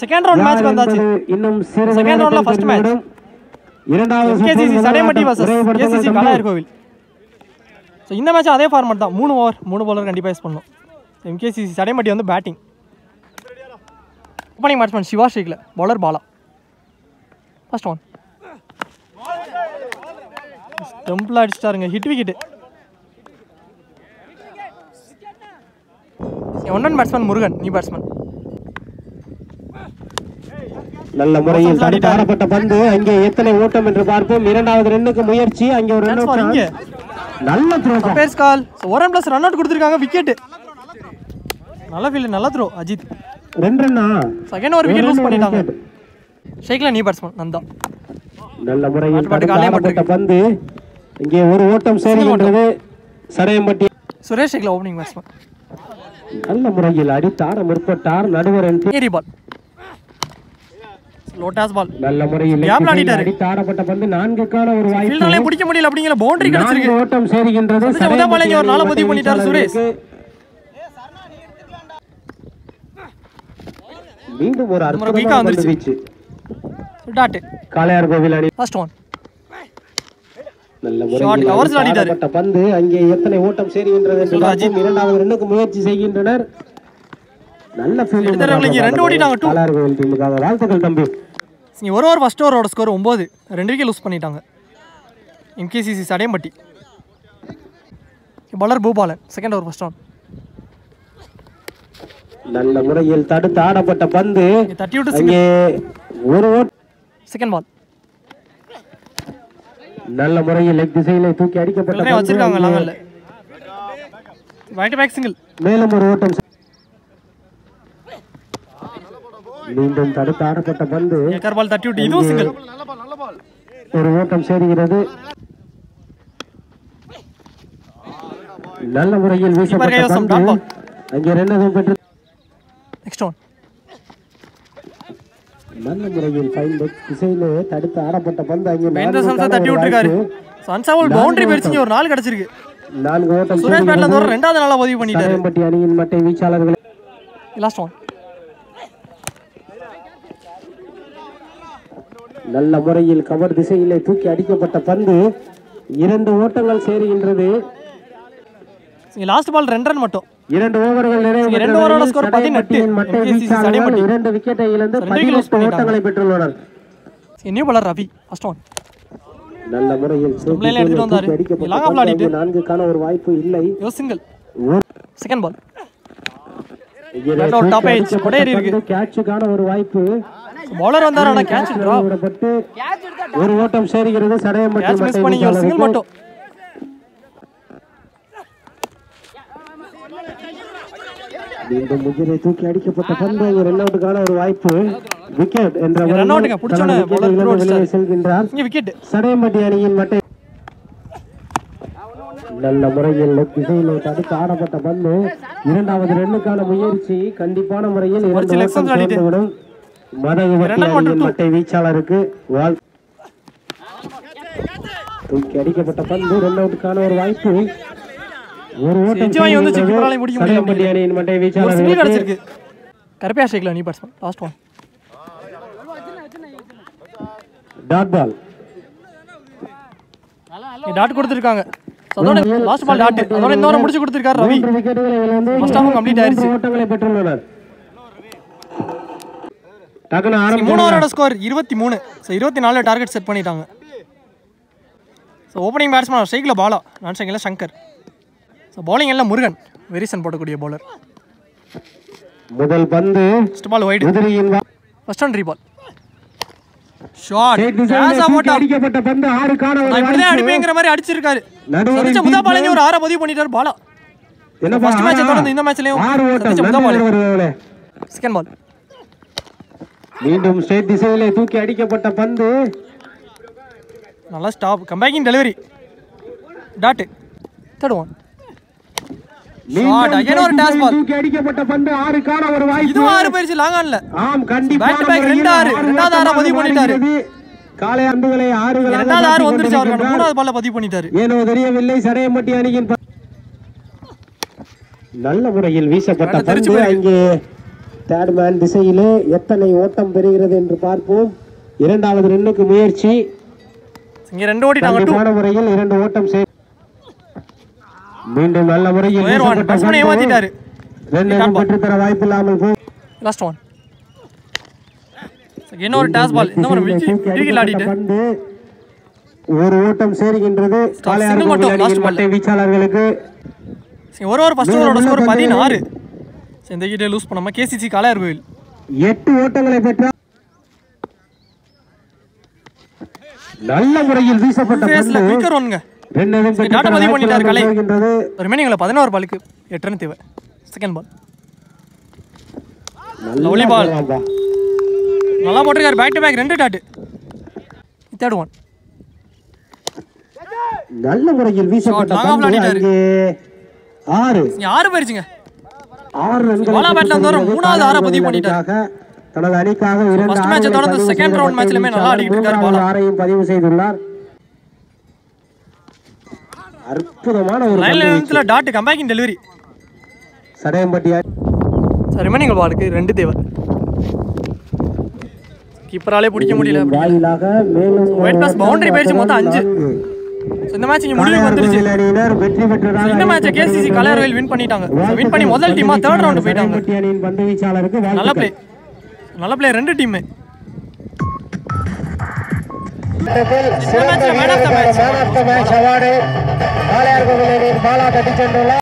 Second round match வந்தாச்சு. இன்னும் second ரவுண்ட்ல ஃபர்ஸ்ட் மேட்ச் இரண்டாவது KCC Sadaiyampatti vs KCC Kalaiyarkovil. So இந்த மேட்ச் அதே ஃபார்மேட் தான். 3 ஓவர் 3 பவுலர் கண்டிப்பாக யூஸ் பண்ணணும். எம்கேசிசி சடையம்பட்டி வந்து பேட்டிங். ஓப்பனிங் பேட்ஸ்மேன் சிவா ஷேக்கில், பவுலர் பாலா. ஃபர்ஸ்ட் ஒன் ஸ்டம்பில் அடிச்சிட்டாருங்க, hit wicket. One batsman Murugan, நீ பேட்ஸ்மேன். நல்ல முறையில் தடுத்தாடப்பட்ட பந்து, அங்கே எத்தனை ஓட்டம் என்று பார்ப்போம். இரண்டாவது ரன்னுக்கு முயற்சி, அங்கே ஒரு ரன் அவுட். நல்ல த்ரோ, பேஸ் கால். 1 ரன் ரன் அவுட் கொடுத்திருக்காங்க, விக்கெட். நல்ல ஃபீல்ட், நல்ல த்ரோ அஜித். 2 ரன்னா செகண்ட் ஓவர் விக்கெட் லூஸ் பண்ணிட்டாங்க. ஷேக்ல நீ பேட்ஸ்மேன் நந்தா. நல்ல முறையில் தடுத்தாடப்பட்ட பந்து, இங்கே ஒரு ஓட்டம் சேர்கின்றது சடையம்பட்டி. சுரேஷ் ஷேக்ல ஓப்பனிங் பேட்ஸ்மேன். நல்ல முறையில் அடித்தாட முற்பட்டார் நடுவர். ஏரி பால், லோட்டாஸ் பால். நல்ல முறையில் அடித்தாடப்பட்ட பந்து, 4க்கான ஒரு வாய்ப்பு. ஃபீல்டாலே பிடிக்க முடியல, அப்படிங்கற பவுண்டரி கிடைச்சிருக்கு. ஓட்டம் சேர்கின்றது. முதபாலங்க ஒரு 4 பதிவு பண்ணிட்டார் சுரேஷ். மீண்டும் ஒரு அற்புதமான வீச்சு. டாட் காளையார்கோவில் அணி. ஃபர்ஸ்ட் ஒன் நல்ல முறையில் அடித்தாடப்பட்ட பந்து, அங்கே எத்தனை ஓட்டம் சேர்கின்றது என்று பார்ப்போம். இரண்டாவது ரன்னுக்கு முயற்சி செய்கின்றனர். நல்ல ஃபீல்டிங். 2 ஓடிட்டாங்க. காளையார்கோவில் டீமுக்காக வாழ்த்துக்கள் தம்பி. நீ ஒரு ஓவர் ஃபர்ஸ்ட் ஓவரோட ஸ்கோர் 9, 2 விக்கெட் லூஸ் பண்ணிட்டாங்க MKCC Sadaiyampatti. Bowler Boopalan, second over first one. நல்ல முறையில் தடுத்து ஆடப்பட்ட பந்து, தட்டி விட்டு அங்கே ஒரு ஓட். செகண்ட் பால் நல்ல முறையில் லெக் திசையிலே தூக்கி அடிக்கப்பட்ட பந்து வச்சிருக்காங்க. லெவல்ல ரைட் பேக் சிங்கிள். மேலும் ஒரு ஓட்டம். மீண்டும் தடுத்து ஆடப்பட்ட பந்து, ஏக்கர் பால் தட்டி விட்டு இதுவும் சிங்கிள். ஒரு ஓட்டம் சேர்கிறது. நல்ல முறையில் வீசப்பட்ட பந்து, அங்கே 2 பெற்று. நெக்ஸ்ட் ஒன் நல்ல முறையில் ஃபைன் லெக் திசையிலே தடுத்து ஆடப்பட்ட பந்து, அங்கே தட்டி விட்டுருக்காரு. சன்சாவல் பவுண்டரி பெருசிங்க, ஒரு 4 கிடைச்சிருக்கு. 4 ஓட்டம். சுரேஷ் பேட்ல தவிர 2வது நாளா பதிவு பண்ணிட்டாரு. சடையம்பட்டி அணியின் மட்டை வீச்சாளர்கள். லாஸ்ட் ஒன் நல்ல முறையில் கவர் திசையிலே தூக்கி அடிக்கப்பட்ட பந்து, 2 ஓட்டங்கள் சேருகின்றது. லாஸ்ட் பால் 2 ரன் மட்டும். 2 ஓவர்கள் நிறைவு. 2 ஓவரோட ஸ்கோர் 18. மட்டை வீச்சாளர்கள் 2 விக்கெட்டை இழந்து 18 ஓட்டங்களை பெற்றுள்ளனர். New bowler Ravi, first one. நல்ல முறையில் எடுத்துட்டு வந்தாரு. லாங்கா பால் ஆடிட்டு 4க்கான ஒரு வாய்ப்பு இல்லை. Single. Second ball top edge கொடையேறி இருக்கு. கேட்சுக்கான ஒரு வாய்ப்பு. பவுலர் வந்தாரு, ஆனா கேட்ச் டிராப். ஒரு ஓட்டம் சேருகிறது சடையம்பட்டி. கேட்ச் மிஸ் பண்ணி ஒரு சிங்கிள் மட்டும். மீண்டும் முகிரை தூக்கி அடிக்கப்பட்ட பந்து, ரன் அவுட்டுக்கான ஒரு வாய்ப்பு. விக்கெட் என்ற ரன் அவுட்ங்க புடிச்சோனே பவுலர் த்ரோ அடிச்சார். செல்கின்றார். இங்க விக்கெட். சடையம்பட்டி அணியின் மட்டை. நல்ல முறையில் லெக் திசையிலே தடுத்து ஆடப்பட்ட பந்து, இரண்டாவது ரன்னுக்கான முயற்சி கண்டிப்பான முறையில் 2 ஓட்டம் சேர்ந்துவிடும். மட்டை வீச்சாளருக்கு தூக்கி அடிக்கப்பட்ட பந்து, ரன் அவுட்டுக்கான ஒரு வாய்ப்பு. ஒரு ஓட்டம் சடையம்பட்டி அணியின் மட்டை வீச்சாளருக்கு. கருப்பையா ஷேக்ல நீ batsman. Last one dot ball. Dot கொடுத்திருக்காங்க. அதோட லாஸ்ட் பால் டாட். அதோட இந்த ஓவர் முடிச்சு கொடுத்திருக்காரு ரவி. ஃபர்ஸ்ட் ஹாஃப் கம்ப்ளீட் ஆயிருச்சு. ஓட்டங்களை பெற்றுள்ளனர். டக்குனு ஆரம்பிச்சு 3 ஓவரோட ஸ்கோர் 23. சோ 24 டார்கெட் செட் பண்ணிட்டாங்க. சோ ஓப்பனிங் பேட்ஸ்மேன் ஷேக்ல பாலா, நான் ஷேக்ல சங்கர். சோ bowling எல்லாம் முருகன், வெரிசன் போடக்கூடிய bowler. முதல் பந்து first ball wide. First one ரீபால். ஷாட் கேஸ் அவுட். அடிக்கப்பட்ட பந்து 6க்கான ஒரு வாய்ப்பு. அப்படியே அடிப்பேங்கற மாதிரி அடிச்சிருக்காரு. சதிச்ச முதபாலங்க ஒரு 6 பதிவு பண்ணிட்டார் பாலா. என்ன ஃபர்ஸ்ட் மேட்ச் தொடர்ந்து இந்த மேட்ச்லயும் 6 ஓட்டம். முதபால். செகண்ட் பால் மீண்டும் ஸ்ட்ரைட் திசையிலே தூக்கி அடிக்கப்பட்ட பந்து, நல்லா ஸ்டாப் கம்பேக்கிங் delivery. Dot. Third one shot again ஒரு டாஸ் பால். தூக்கி அடிக்கப்பட்ட பந்து 6க்கான ஒரு வாய்ப்பு. இது 6 பேர்ச்சி லாங் ஆன்ல. ஆம் கண்டிப்பா பேக் டு பேக் 2 6. இரண்டாவது 6 பதிவு பண்ணிட்டாரு. காளை அம்புகளை 6களா. இரண்டாவது 6 வந்துருச்சு அவருக்கு. மூணாவது பால்ல பதிவு பண்ணிட்டாரு. ஏனோ தெரியவில்லை. சடையம்பட்டி அணியின் நல்ல முறையில் வீசப்பட்ட பந்து, அங்கே தேர்ட் மேன் திசையிலே எத்தனை ஓட்டம் பெறுகிறது என்று பார்ப்போம். இரண்டாவது ரன்னுக்கு முயற்சி. இங்க 2 ஓடிட்டாங்க. கண்டிப்பான முறையில் 2 ஓட்டம் மீண்டும் நல்ல முறையில் ஏமாத்திட்டாரு. 2 பெற்று தர வாய்ப்பு இல்லாமல் போ. Last one. என்ன ஒரு டாஸ் பால். இந்த ஒரு விக்கெட் ஆடிட்டு ஒரு ஓட்டம் சேருகின்றது. மட்டை வீச்சாளர்களுக்கு ஒரு ஓவர் ஃபர்ஸ்ட் ஓவரோட ஸ்கோர் 16. இந்த விக்கெட்டை லூஸ் பண்ணாம கேசிசி காளையார்கோவில் 8 ஓட்டங்களை பெற்றார். நல்ல முறையில் வீசப்பட்ட பந்து குயிக்கர் ரன்ங்க. டாட்டா பதிவு பண்ணிட்டாரு கலை. ரிமைனிங்ல 11 பாலுக்கு 8 ரன் தேவை. செகண்ட் பால் லவ்லி பால் நல்லா போட்டிருக்காரு. Back to back 2 dot. Third one நல்ல முறையில் வீசப்பட்ட பந்து அங்கே 6 போயிருச்சுங்க. 6 ரன்கள் பாலா பேட்ல வந்தவர் மூணாவது 6 பதிவு பண்ணிட்டாரு. தனது அணிக்காக ஃபர்ஸ்ட் மேட்சை தொடர்ந்து செகண்ட் ரவுண்ட் மேட்ச்லயே நல்லா ஆடிட்டு இருக்காரு. பாலா 6ஐயும் பதிவு செய்துள்ளார். அற்புதமான ஒரு லைன்ல டாட் கம்பேக்கிங் டெலிவரி. சடையம்பட்டி ரிமைனிங் பாலுக்கு 2 தேவை. கீப்பராலே பிடிக்க முடியல. வாயிலாக மேலும் ஒயிட் பாஸ் பவுண்டரி போயிடுச்சு. மொத்தம் 5. இந்த மேட்ச் இங்க முடிவுக்கு வந்துருச்சு. வெற்றி பெற்றனர். இந்த மேட்சை கேசிசி காளையார்கோவில் வின் பண்ணிட்டாங்க. வின் பண்ணி முதல் டீமா தேர்ட் ரவுண்ட் போயிட்டாங்க. அணியின் பந்து வீச்சாளருக்கு நல்ல பிளே. நல்ல play 2 team. Man of the match award Kalaiyarkovil Bala கட்டி சென்றுள்ளார்.